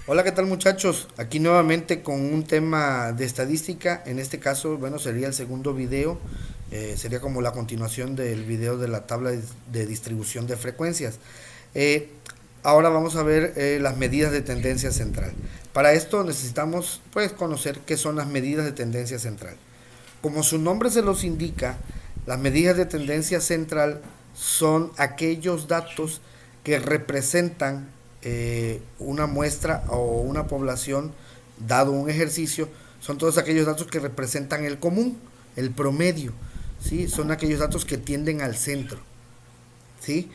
Hola, ¿qué tal muchachos? Aquí nuevamente con un tema de estadística. En este caso, bueno, sería el segundo video. Sería como la continuación del video de la tabla de distribución de frecuencias. Eh, Ahora vamos a ver las medidas de tendencia central. Para esto necesitamos pues conocer qué son las medidas de tendencia central. Como su nombre se los indica, las medidas de tendencia central son aquellos datos que representan una muestra o una población dado un ejercicio. Son todos aquellos datos que representan el común, el promedio. ¿Sí? Son aquellos datos que tienden al centro. ¿Sí?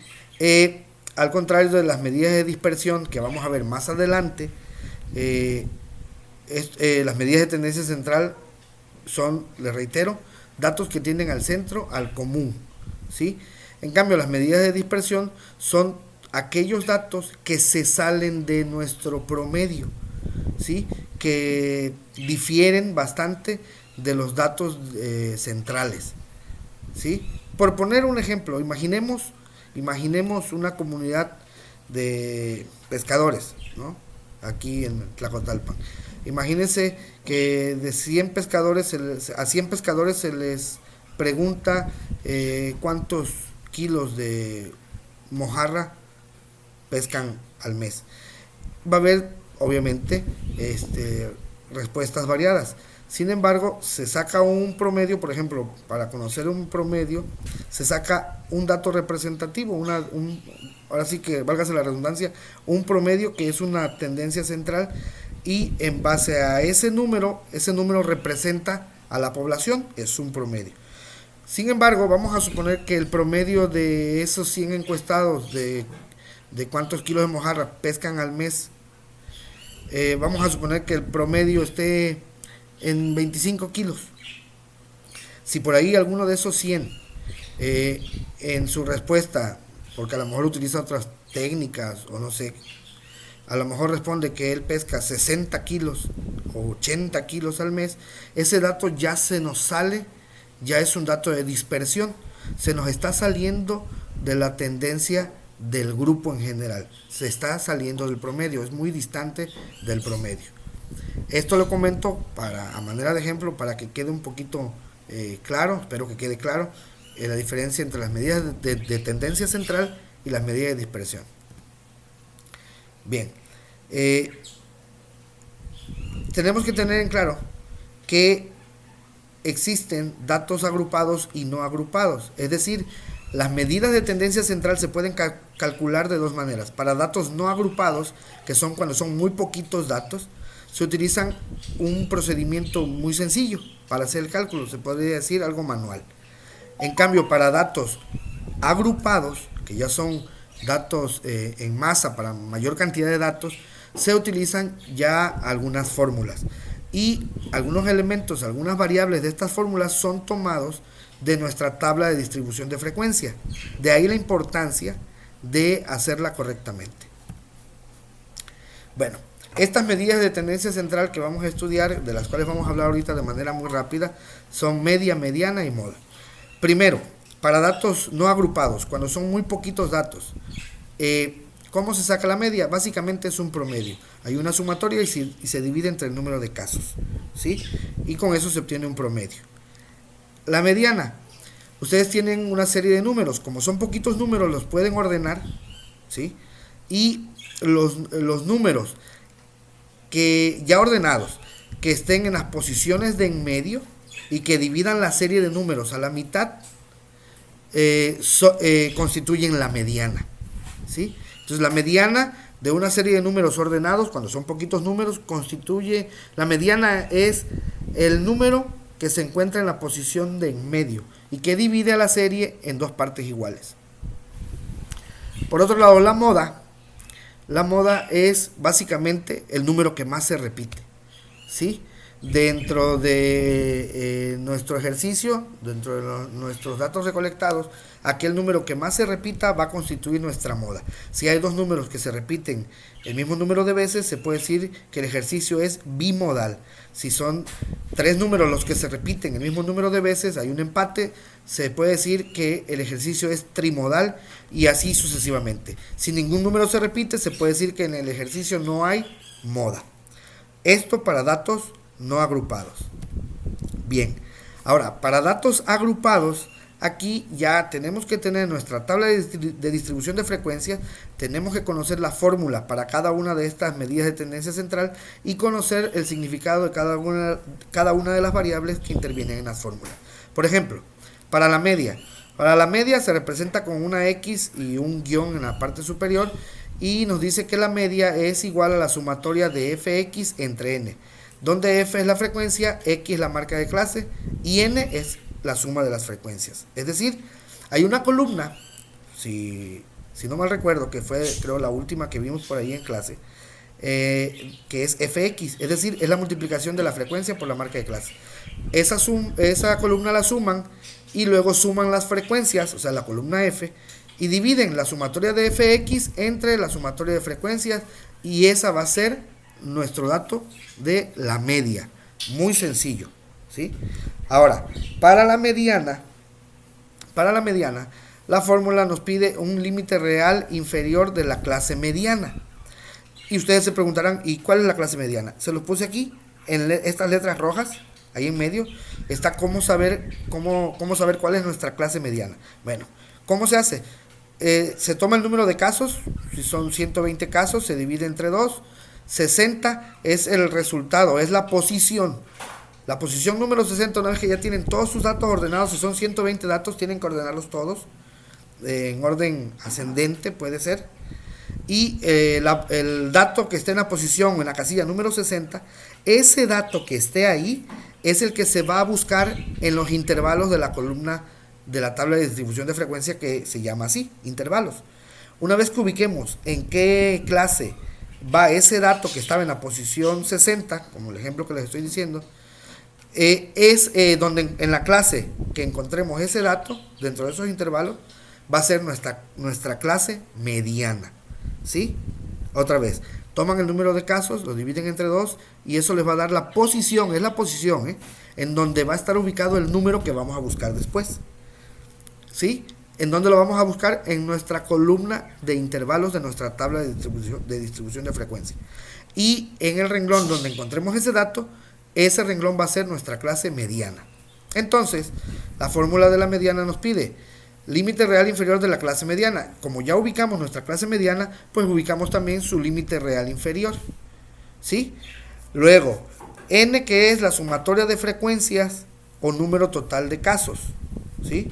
Al contrario de las medidas de dispersión que vamos a ver más adelante, eh, las medidas de tendencia central son, les reitero, datos que tienden al centro, al común. ¿Sí? En cambio, las medidas de dispersión son aquellos datos que se salen de nuestro promedio, ¿sí? Que difieren bastante de los datos centrales. ¿Sí? Por poner un ejemplo, imaginemos una comunidad de pescadores, ¿no? Aquí en Tlacotalpan. Imagínense que de 100 pescadores, a 100 pescadores se les pregunta cuántos kilos de mojarra pescan al mes. Va a haber, obviamente, respuestas variadas. Sin embargo, se saca un promedio, por ejemplo, para conocer un promedio, se saca un dato representativo, ahora sí que, válgase la redundancia, un promedio que es una tendencia central y en base a ese número representa a la población, es un promedio. Sin embargo, vamos a suponer que el promedio de esos 100 encuestados de cuántos kilos de mojarra pescan al mes, vamos a suponer que el promedio esté en 25 kilos. Si por ahí alguno de esos 100 en su respuesta, porque a lo mejor utiliza otras técnicas o no sé, a lo mejor responde que él pesca 60 kilos o 80 kilos al mes, ese dato ya se nos sale, ya es un dato de dispersión, se nos está saliendo de la tendencia del grupo en general, se está saliendo del promedio, es muy distante del promedio. Esto lo comento a manera de ejemplo para que quede un poquito claro, espero que quede claro, la diferencia entre las medidas de tendencia central y las medidas de dispersión. Bien, eh, tenemos que tener en claro que existen datos agrupados y no agrupados. Es decir, las medidas de tendencia central se pueden calcular de dos maneras. Para datos no agrupados, que son cuando son muy poquitos datos, se utilizan un procedimiento muy sencillo para hacer el cálculo, se podría decir algo manual. En cambio, para datos agrupados, que ya son datos en masa para mayor cantidad de datos, se utilizan ya algunas fórmulas. Y algunos elementos, algunas variables de estas fórmulas son tomados de nuestra tabla de distribución de frecuencia. De ahí la importancia de hacerla correctamente. Bueno, estas medidas de tendencia central que vamos a estudiar, de las cuales vamos a hablar ahorita de manera muy rápida, son media, mediana y moda. Primero, para datos no agrupados, cuando son muy poquitos datos, ¿cómo se saca la media? Básicamente es un promedio. Hay una sumatoria y se divide entre el número de casos, ¿sí? Y con eso se obtiene un promedio. La mediana, ustedes tienen una serie de números, como son poquitos números, los pueden ordenar, ¿sí? Y los números que ya ordenados, que estén en las posiciones de en medio y que dividan la serie de números a la mitad, constituyen la mediana, ¿sí? Entonces la mediana de una serie de números ordenados, cuando son poquitos números, constituye, la mediana es el número que se encuentra en la posición de en medio y que divide a la serie en dos partes iguales. Por otro lado, la moda es básicamente el número que más se repite, ¿sí? dentro de nuestro ejercicio, dentro de nuestros datos recolectados, aquel número que más se repita va a constituir nuestra moda. Si hay dos números que se repiten el mismo número de veces, se puede decir que el ejercicio es bimodal. Si son tres números los que se repiten el mismo número de veces, hay un empate, se puede decir que el ejercicio es trimodal y así sucesivamente. Si ningún número se repite, se puede decir que en el ejercicio no hay moda. Esto para datos no agrupados. Bien, ahora para datos agrupados, aquí ya tenemos que tener nuestra tabla de distribución de frecuencias, tenemos que conocer la fórmula para cada una de estas medidas de tendencia central y conocer el significado de cada una de las variables que intervienen en las fórmulas. Por ejemplo, para la media se representa con una X y un guión en la parte superior y nos dice que la media es igual a la sumatoria de Fx entre n, donde F es la frecuencia, X es la marca de clase y n es la suma de las frecuencias. Es decir, hay una columna, si no mal recuerdo, que fue creo la última que vimos por ahí en clase, que es Fx, es decir, es la multiplicación de la frecuencia por la marca de clase. Esa columna la suman y luego suman las frecuencias, o sea, la columna F, y dividen la sumatoria de Fx entre la sumatoria de frecuencias y esa va a ser nuestro dato de la media. Muy sencillo, ¿sí? Ahora, para la mediana, la fórmula nos pide un límite real inferior de la clase mediana. Y ustedes se preguntarán, ¿y cuál es la clase mediana? Se los puse aquí, en estas letras rojas, ahí en medio, está cómo saber cuál es nuestra clase mediana. Bueno, ¿cómo se hace? Se toma el número de casos, si son 120 casos, se divide entre 2, 60 es el resultado, es la posición. La posición número 60, una vez que ya tienen todos sus datos ordenados, si son 120 datos, tienen que ordenarlos todos, en orden ascendente puede ser. Y el dato que esté en la posición o en la casilla número 60, ese dato que esté ahí es el que se va a buscar en los intervalos de la columna de la tabla de distribución de frecuencia que se llama así, intervalos. Una vez que ubiquemos en qué clase va ese dato que estaba en la posición 60, como el ejemplo que les estoy diciendo, es donde en la clase que encontremos ese dato, dentro de esos intervalos, va a ser nuestra clase mediana, ¿sí? Otra vez, toman el número de casos, lo dividen entre 2 y eso les va a dar la posición, es la posición, en donde va a estar ubicado el número que vamos a buscar después, ¿sí? ¿En dónde lo vamos a buscar? En nuestra columna de intervalos de nuestra tabla de distribución de frecuencia. Y en el renglón donde encontremos ese dato, ese renglón va a ser nuestra clase mediana. Entonces, la fórmula de la mediana nos pide límite real inferior de la clase mediana. Como ya ubicamos nuestra clase mediana, pues ubicamos también su límite real inferior, ¿sí? Luego, n, que es la sumatoria de frecuencias o número total de casos, ¿sí?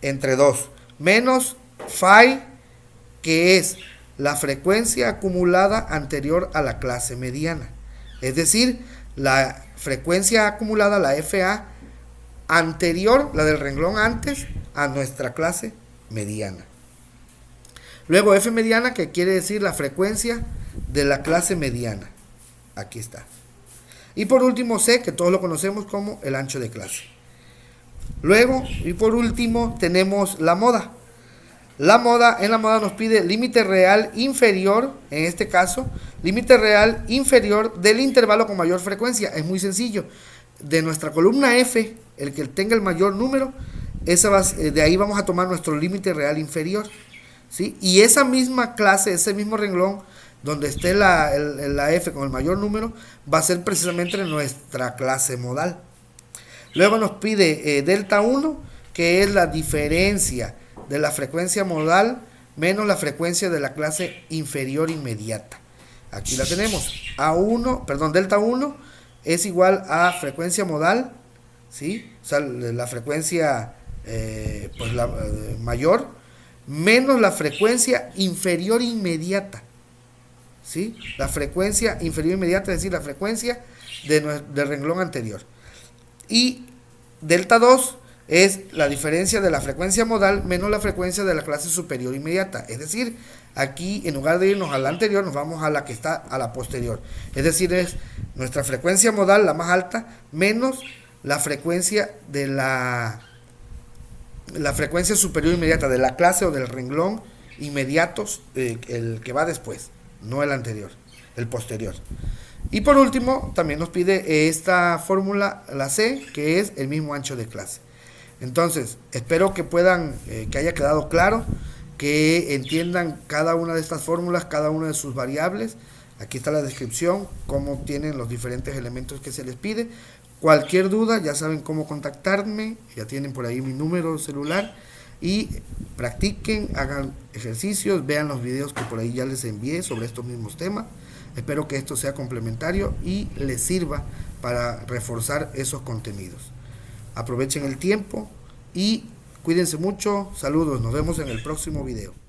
Entre 2, menos phi, que es la frecuencia acumulada anterior a la clase mediana. Es decir, la frecuencia acumulada, la FA, anterior, la del renglón antes, a nuestra clase mediana. Luego F mediana, que quiere decir la frecuencia de la clase mediana. Aquí está. Y por último C, que todos lo conocemos como el ancho de clase. Luego, y por último, tenemos la moda. En la moda nos pide límite real inferior, en este caso, límite real inferior del intervalo con mayor frecuencia. Es muy sencillo. De nuestra columna F, el que tenga el mayor número, de ahí vamos a tomar nuestro límite real inferior, ¿sí? Y esa misma clase, ese mismo renglón, donde esté la F con el mayor número, va a ser precisamente nuestra clase modal. Luego nos pide delta 1, que es la diferencia de la frecuencia modal menos la frecuencia de la clase inferior inmediata. Aquí la tenemos. Delta 1 es igual a frecuencia modal, ¿sí? O sea, la frecuencia mayor menos la frecuencia inferior inmediata, ¿sí? La frecuencia inferior inmediata, es decir, la frecuencia del renglón anterior. Y delta 2 es la diferencia de la frecuencia modal menos la frecuencia de la clase superior inmediata. Es decir, aquí en lugar de irnos a la anterior, nos vamos a la que está a la posterior. Es decir, es nuestra frecuencia modal, la más alta, menos la frecuencia de la frecuencia superior inmediata de la clase o del renglón inmediatos, el que va después, no el anterior, el posterior. Y por último, también nos pide esta fórmula, la C, que es el mismo ancho de clase. Entonces, espero que puedan, que haya quedado claro, que entiendan cada una de estas fórmulas, cada una de sus variables. Aquí está la descripción, cómo tienen los diferentes elementos que se les pide. Cualquier duda, ya saben cómo contactarme, ya tienen por ahí mi número celular y practiquen, hagan ejercicios, vean los videos que por ahí ya les envié sobre estos mismos temas. Espero que esto sea complementario y les sirva para reforzar esos contenidos. Aprovechen el tiempo y cuídense mucho. Saludos, nos vemos en el próximo video.